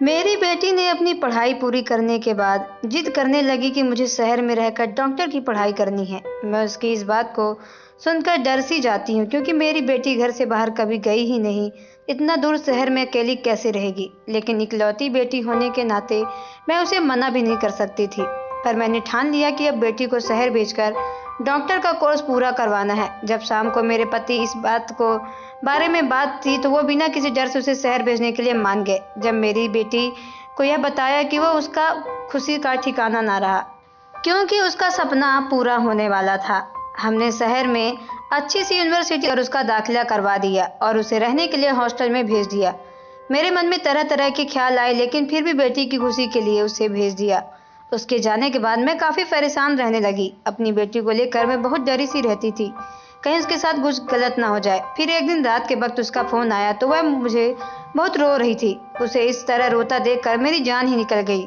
मेरी बेटी ने अपनी पढ़ाई पूरी करने के बाद जिद करने लगी कि मुझे शहर में रहकर डॉक्टर की पढ़ाई करनी है। मैं उसकी इस बात को सुनकर डर सी जाती हूँ क्योंकि मेरी बेटी घर से बाहर कभी गई ही नहीं। इतना दूर शहर में अकेली कैसे रहेगी? लेकिन इकलौती बेटी होने के नाते मैं उसे मना भी नहीं कर सकती थी। पर मैंने ठान लिया कि अब बेटी को शहर भेजकर डॉक्टर का कोर्स पूरा करवाना है। जब शाम को मेरे पति इस बात को बारे में बात थी तो वो बिना किसी डर से उसे शहर भेजने के लिए मान गए। जब मेरी बेटी को यह बताया कि वो उसका खुशी का ठिकाना ना रहा क्योंकि उसका सपना पूरा होने वाला था। हमने शहर में अच्छी सी यूनिवर्सिटी और उसका दाखिला करवा दिया और उसे रहने के लिए हॉस्टल में भेज दिया। मेरे मन में तरह तरह के ख्याल आए लेकिन फिर भी बेटी की खुशी के लिए उसे भेज दिया। उसके जाने के बाद मैं काफ़ी परेशान रहने लगी। अपनी बेटी को लेकर मैं बहुत डरी सी रहती थी, कहीं उसके साथ कुछ गलत ना हो जाए। फिर एक दिन रात के वक्त उसका फ़ोन आया तो वह मुझे बहुत रो रही थी। उसे इस तरह रोता देखकर मेरी जान ही निकल गई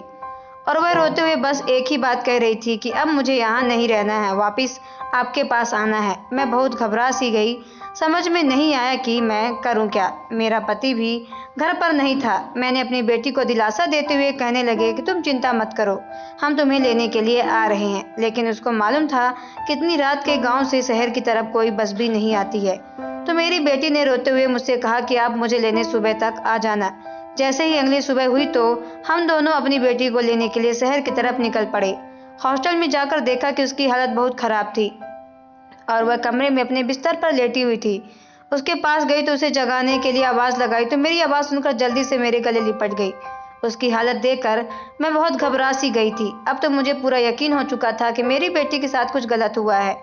और वह रोते हुए बस एक ही बात कह रही थी कि अब मुझे यहाँ नहीं रहना है, वापस आपके पास आना है। मैं बहुत घबरा सी गई, समझ में नहीं आया कि मैं करूँ क्या। मेरा पति भी घर पर नहीं था। मैंने अपनी बेटी को दिलासा देते हुए कहने लगे कि तुम चिंता मत करो, हम तुम्हें लेने के लिए आ रहे हैं। लेकिन उसको मालूम था कि इतनी रात के गांव से शहर की तरफ कोई बस भी नहीं आती है। तो मेरी बेटी ने रोते हुए मुझसे कहा कि आप मुझे लेने सुबह तक आ जाना। जैसे ही अगली सुबह हुई तो हम दोनों अपनी बेटी को लेने के लिए शहर की तरफ निकल पड़े। हॉस्टल में जाकर देखा कि उसकी हालत बहुत खराब थी और वह कमरे में अपने बिस्तर पर लेटी हुई थी। उसके पास गई तो उसे जगाने के लिए आवाज़ लगाई तो मेरी आवाज़ सुनकर जल्दी से मेरे गले लिपट गई। उसकी हालत देखकर मैं बहुत घबरा सी गई थी। अब तो मुझे पूरा यकीन हो चुका था कि मेरी बेटी के साथ कुछ गलत हुआ है।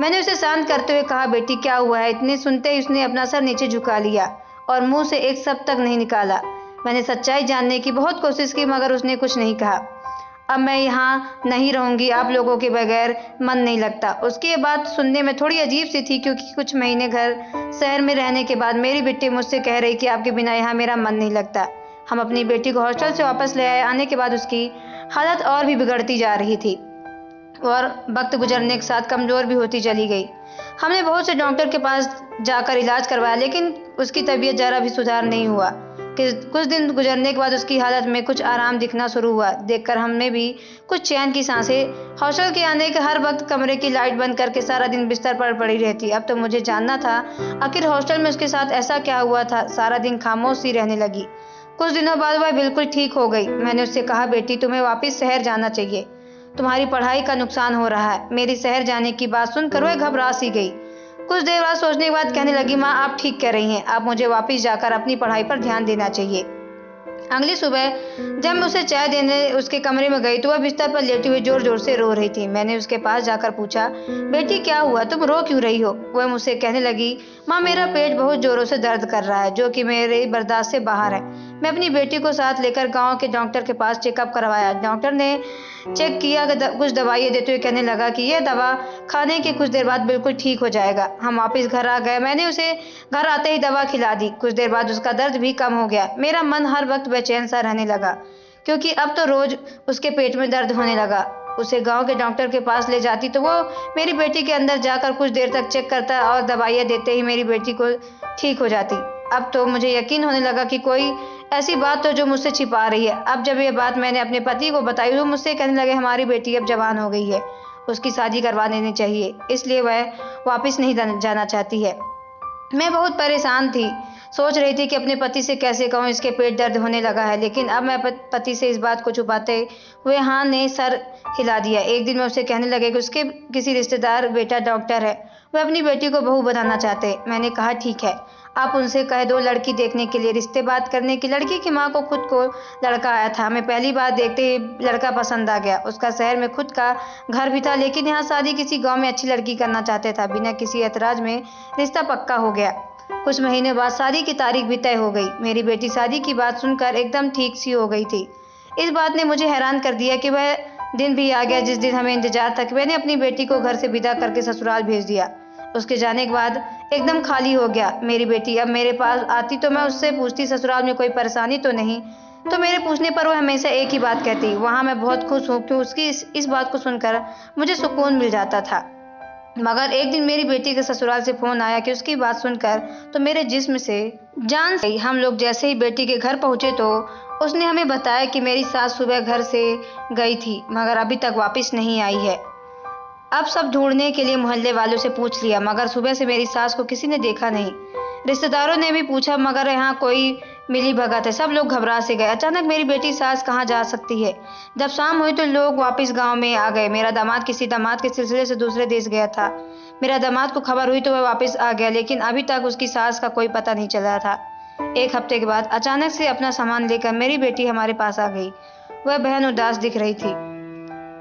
मैंने उसे शांत करते हुए कहा, बेटी क्या हुआ है? इतने सुनते ही उसने अपना सर नीचे झुका लिया और मुंह से एक शब्द तक नहीं निकाला। मैंने सच्चाई जानने की बहुत कोशिश की मगर उसने कुछ नहीं कहा। अब मैं यहाँ नहीं रहूँगी, आप लोगों के बगैर मन नहीं लगता। उसकी ये बात सुनने में थोड़ी अजीब सी थी क्योंकि कुछ महीने घर शहर में रहने के बाद मेरी बेटी मुझसे कह रही कि आपके बिना यहाँ मेरा मन नहीं लगता। हम अपनी बेटी को हॉस्टल से वापस ले आए। आने के बाद उसकी हालत और भी बिगड़ती जा रही थी और वक्त गुजरने के साथ कमज़ोर भी होती चली गई। हमने बहुत से डॉक्टर के पास जाकर इलाज करवाया लेकिन उसकी तबीयत ज़रा भी सुधार नहीं हुआ। कि कुछ दिन गुजरने के बाद उसकी हालत में कुछ आराम दिखना शुरू हुआ। देखकर हमने भी कुछ चैन की सांसें। हॉस्टल के आने के हर वक्त कमरे की लाइट बंद करके सारा दिन बिस्तर पर पड़ी रहती। अब तो मुझे जानना था आखिर हॉस्टल में उसके साथ ऐसा क्या हुआ था। सारा दिन खामोश सी रहने लगी। कुछ दिनों बाद वह बिल्कुल ठीक हो गई। मैंने उससे कहा, बेटी तुम्हें वापस शहर जाना चाहिए, तुम्हारी पढ़ाई का नुकसान हो रहा है। मेरी शहर जाने की बात सुनकर वह घबरा सी गई। कुछ देर बाद सोचने के बाद कहने लगी, माँ आप ठीक कह रही हैं, अब मुझे वापस जाकर अपनी पढ़ाई पर ध्यान देना चाहिए। अगली सुबह जब मैं उसे चाय देने उसके कमरे में गई तो वह बिस्तर पर लेटी हुई जोर जोर से रो रही थी। मैंने उसके पास जाकर पूछा, बेटी क्या हुआ, तुम रो क्यों रही हो? वह मुझसे कहने लगी, माँ मेरा पेट बहुत जोरों से दर्द कर रहा है जो कि मेरे बर्दाश्त से बाहर है। मैं अपनी बेटी को साथ लेकर गांव के डॉक्टर के पास चेकअप करवाया। डॉक्टर ने चेक किया, कुछ दवाइयाँ देते हुए कहने लगा कि यह दवा खाने के कुछ देर बाद बिल्कुल ठीक हो जाएगा। हम वापस घर आ गए। मैंने उसे घर आते ही दवा खिला दी। कुछ देर बाद उसका दर्द भी कम हो गया। मेरा मन हर वक्त बेचैन सा रहने लगा क्योंकि अब तो रोज उसके पेट में दर्द होने लगा। उसे गांव के डॉक्टर के पास ले जाती तो वो मेरी बेटी के अंदर जाकर कुछ देर तक चेक करता और दवाइयाँ देते ही मेरी बेटी को ठीक हो जाती। अब तो मुझे यकीन होने लगा कि कोई ऐसी बात तो जो मुझसे छिपा रही है। अब जब ये बात मैंने अपने पति को बताई तो मुझसे कहने लगे, हमारी बेटी अब जवान हो गई है, उसकी शादी करवा देनी चाहिए, इसलिए वह वापस नहीं जाना चाहती है। मैं बहुत परेशान थी, सोच रही थी कि अपने पति से कैसे कहूँ इसके पेट दर्द होने लगा है। लेकिन अब मैं पति से इस बात को छुपाते हुए हाँ ने सर हिला दिया। एक दिन मैं उसे कहने लगे कि उसके किसी रिश्तेदार बेटा डॉक्टर है, वह अपनी बेटी को बहू बनाना चाहते हैं। मैंने कहा ठीक है, आप उनसे कह दो लड़की देखने के लिए, रिश्ते बात करने की। लड़की की माँ को खुद को लड़का आया था। हमें पहली बार देखते ही लड़का पसंद आ गया। उसका शहर में खुद का घर भी था लेकिन यहाँ शादी किसी गांव में अच्छी लड़की करना चाहते था। बिना किसी ऐतराज में रिश्ता पक्का हो गया। कुछ महीने बाद शादी की तारीख भी तय हो गई। मेरी बेटी शादी की बात सुनकर एकदम ठीक सी हो गई थी। इस बात ने मुझे हैरान कर दिया कि वह दिन भी आ गया जिस दिन हमें इंतजार था। मैंने अपनी बेटी को घर से विदा करके ससुराल भेज दिया। उसके जाने के बाद एकदम खाली हो गया। मेरी बेटी अब मेरे पास आती तो मैं उससे पूछती ससुराल में कोई परेशानी तो नहीं, तो मेरे पूछने पर वो हमेशा एक ही बात कहती, वहाँ मैं बहुत खुश हूँ। क्यों उसकी इस बात को सुनकर मुझे सुकून मिल जाता था। मगर एक दिन मेरी बेटी के ससुराल से फ़ोन आया कि उसकी बात सुनकर तो मेरे जिस्म से जान गई। हम लोग जैसे ही बेटी के घर पहुँचे तो उसने हमें बताया कि मेरी सास सुबह घर से गई थी मगर अभी तक वापस नहीं आई है। अब सब ढूंढने के लिए मोहल्ले वालों से पूछ लिया मगर सुबह से मेरी सास को किसी ने देखा नहीं। रिश्तेदारों ने भी पूछा मगर यहाँ कोई मिली भगत है। सब लोग घबरा से गए। अचानक मेरी बेटी सास कहाँ जा सकती है। जब शाम हुई तो लोग वापस गांव में आ गए। मेरा दामाद किसी दामाद के सिलसिले से दूसरे देश गया था। मेरा दामाद को खबर हुई तो वह वापस आ गया लेकिन अभी तक उसकी सास का कोई पता नहीं चला था। एक हफ्ते के बाद अचानक से अपना सामान लेकर मेरी बेटी हमारे पास आ गई। वह बहन उदास दिख रही थी।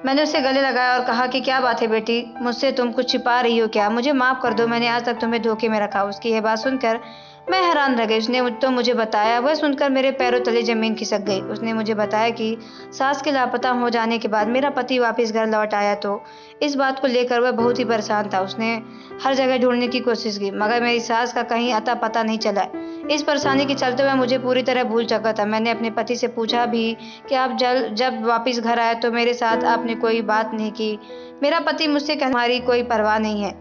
मैंने उसे गले लगाया और कहा कि क्या बात है बेटी, मुझसे तुम कुछ छिपा रही हो क्या? मुझे माफ़ कर दो, मैंने आज तक तुम्हें धोखे में रखा। उसकी यह बात सुनकर मैं हैरान रह गई। उसने तो मुझे बताया। वह सुनकर मेरे पैरों तले ज़मीन खिसक गई। उसने मुझे बताया कि सास के लापता हो जाने के बाद मेरा पति वापस घर लौट आया तो इस बात को लेकर वह बहुत ही परेशान था। उसने हर जगह ढूंढने की कोशिश की मगर मेरी सास का कहीं अता पता नहीं चला। इस परेशानी के चलते वह मुझे पूरी तरह भूल चुका था। मैंने अपने पति से पूछा भी कि आप जब वापस घर आए तो मेरे साथ आपने कोई बात नहीं की। मेरा पति मुझसे कहता हमारी कोई परवाह नहीं है,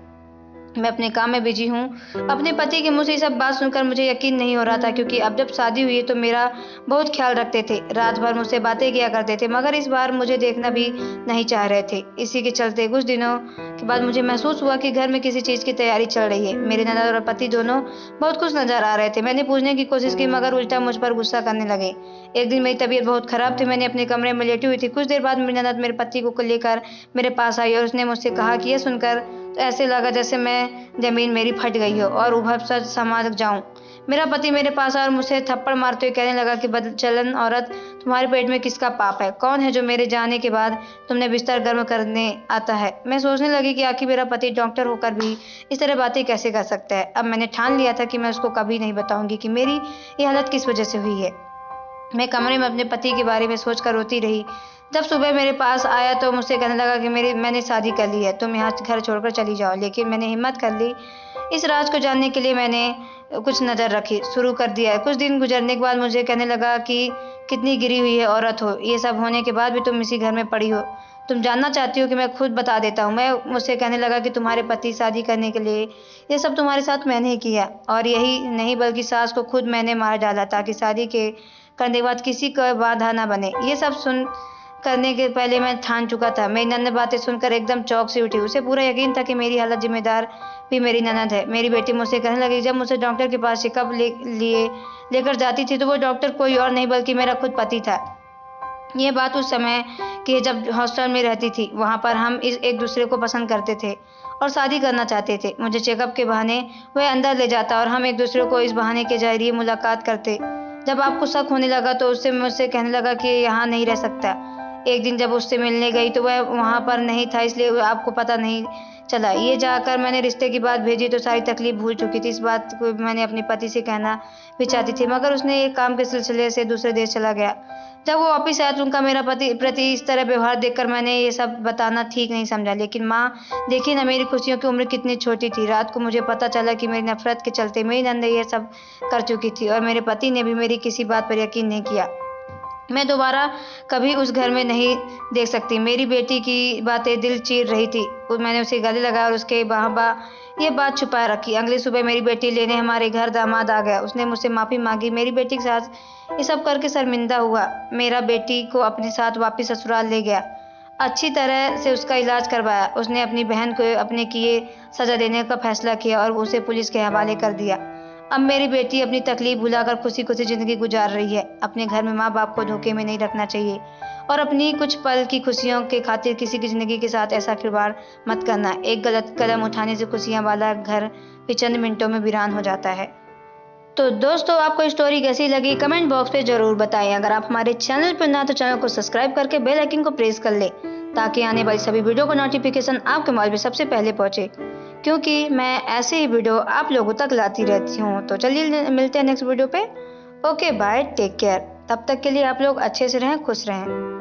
मैं अपने काम में बिजी हूँ। अपने पति के मुँह से ये सब बात सुनकर मुझे यकीन नहीं हो रहा था क्योंकि अब जब शादी हुई है तो मेरा बहुत ख्याल रखते थे, रात भर मुझसे बातें किया करते थे मगर इस बार मुझे देखना भी नहीं चाह रहे थे। इसी के चलते कुछ दिनों के बाद मुझे महसूस हुआ कि घर में किसी चीज़ की तैयारी चल रही है। मेरे ननद और पति दोनों बहुत खुश नजर आ रहे थे। मैंने पूछने की कोशिश की मगर उल्टा मुझ पर गुस्सा करने लगे। एक दिन मेरी तबीयत बहुत खराब थी। मैंने अपने कमरे में लेटी हुई थी। कुछ देर बाद मेरी ननद मेरे पति को लेकर मेरे पास आई और उसने मुझसे कहा कि यह सुनकर तो ऐसे लगा जैसे ज़मीन मेरी फट गई हो और उभर सच समझ जाऊं। मेरा पति मेरे पास आया और मुझसे थप्पड़ मारते हुए कहने लगा कि बदचलन औरत, तुम्हारे पेट में किसका पाप है? कौन है जो मेरे जाने के बाद तुमने बिस्तर गर्म करने आता है? मैं सोचने लगी कि आखिर मेरा पति डॉक्टर होकर भी इस तरह बातें कैसे कर सकता है। अब मैंने ठान लिया था कि मैं उसको कभी नहीं बताऊंगी कि मेरी ये हालत किस वजह से हुई है। मैं कमरे में अपने पति के बारे में सोचकर रोती रही। जब सुबह मेरे पास आया तो मुझसे कहने लगा कि मैंने शादी कर ली है, तुम यहाँ घर छोड़कर चली जाओ। लेकिन मैंने हिम्मत कर ली। इस राज को जानने के लिए मैंने कुछ नज़र रखी शुरू कर दिया। कुछ दिन गुजरने के बाद मुझे कहने लगा कि कितनी गिरी हुई है औरत हो, ये सब होने के बाद भी तुम इसी घर में पड़ी हो। तुम जानना चाहती हो कि मैं खुद बता देता हूँ। मैं मुझसे कहने लगा कि तुम्हारे पति शादी करने के लिए ये सब तुम्हारे साथ मैंने ही किया और यही नहीं बल्कि सास को खुद मैंने मार डाला ताकि शादी के करने के बाद किसी को बाधा ना बने। ये सब सुन करने के पहले मैं ठान चुका था। मेरी ननद बातें सुनकर एकदम चौंक से उठी। उसे पूरा यकीन था कि मेरी हालत जिम्मेदार भी मेरी ननद है। मेरी बेटी मुझसे कहने लगी जब मुझसे डॉक्टर के पास चेकअप लेकर जाती थी तो वो डॉक्टर कोई और नहीं बल्कि मेरा खुद पति था। ये बात उस समय की जब हॉस्टल में रहती थी। वहाँ पर हम एक दूसरे को पसंद करते थे और शादी करना चाहते थे। मुझे चेकअप के बहाने वह अंदर ले जाता और हम एक दूसरे को इस बहाने के जरिए मुलाकात करते। जब आपको शक होने लगा तो उससे मुझसे कहने लगा कि यहाँ नहीं रह सकता। एक दिन जब उससे मिलने गई तो वह वहाँ पर नहीं था इसलिए आपको पता नहीं चला। ये जाकर मैंने रिश्ते की बात भेजी तो सारी तकलीफ भूल चुकी थी। इस बात को मैंने अपने पति से कहना भी चाहती थी मगर उसने एक काम के सिलसिले से दूसरे देश चला गया। जब वो वापिस आया तो उनका मेरा पति प्रति इस तरह व्यवहार देखकर मैंने ये सब बताना ठीक नहीं समझा। लेकिन माँ, देखिए ना मेरी खुशियों की उम्र कितनी छोटी थी। रात को मुझे पता चला कि मेरी नफरत के चलते मेरी नंद ये सब कर चुकी थी और मेरे पति ने भी मेरी किसी बात पर यकीन नहीं किया। मैं दोबारा कभी उस घर में नहीं देख सकती। मेरी बेटी की बातें दिल चीर रही थी। मैंने उसे गले लगाया और उसके ये बात छुपाए रखी। अगली सुबह मेरी बेटी लेने हमारे घर दामाद आ गया। उसने मुझसे माफ़ी मांगी। मेरी बेटी के साथ ये सब करके शर्मिंदा हुआ। मेरा बेटी को अपने साथ वापस ससुराल ले गया। अच्छी तरह से उसका इलाज करवाया। उसने अपनी बहन को अपने किए सज़ा देने का फैसला किया और उसे पुलिस के हवाले कर दिया। अब मेरी बेटी अपनी तकलीफ भुलाकर खुशी खुशी ज़िंदगी गुजार रही है। अपने घर में माँ बाप को धोखे में नहीं रखना चाहिए और अपनी कुछ पल की खुशियों के खातिर किसी की ज़िंदगी के साथ ऐसा खिलवाड़ मत करना। एक गलत कदम उठाने से खुशियाँ वाला घर भी चंद मिनटों में वीरान हो जाता है। तो दोस्तों, आपको स्टोरी कैसी लगी कमेंट बॉक्स पे ज़रूर बताएं। अगर आप हमारे चैनल पर ना तो चैनल को सब्सक्राइब करके बेल आइकन को प्रेस कर लें ताकि आने वाली सभी वीडियो को नोटिफिकेशन आपके मोबाइल पे सबसे पहले पहुंचे, क्योंकि मैं ऐसे ही वीडियो आप लोगों तक लाती रहती हूँ। तो चलिए मिलते हैं नेक्स्ट वीडियो पे। Okay bye, take care. तब तक के लिए आप लोग अच्छे से रहें, खुश रहें।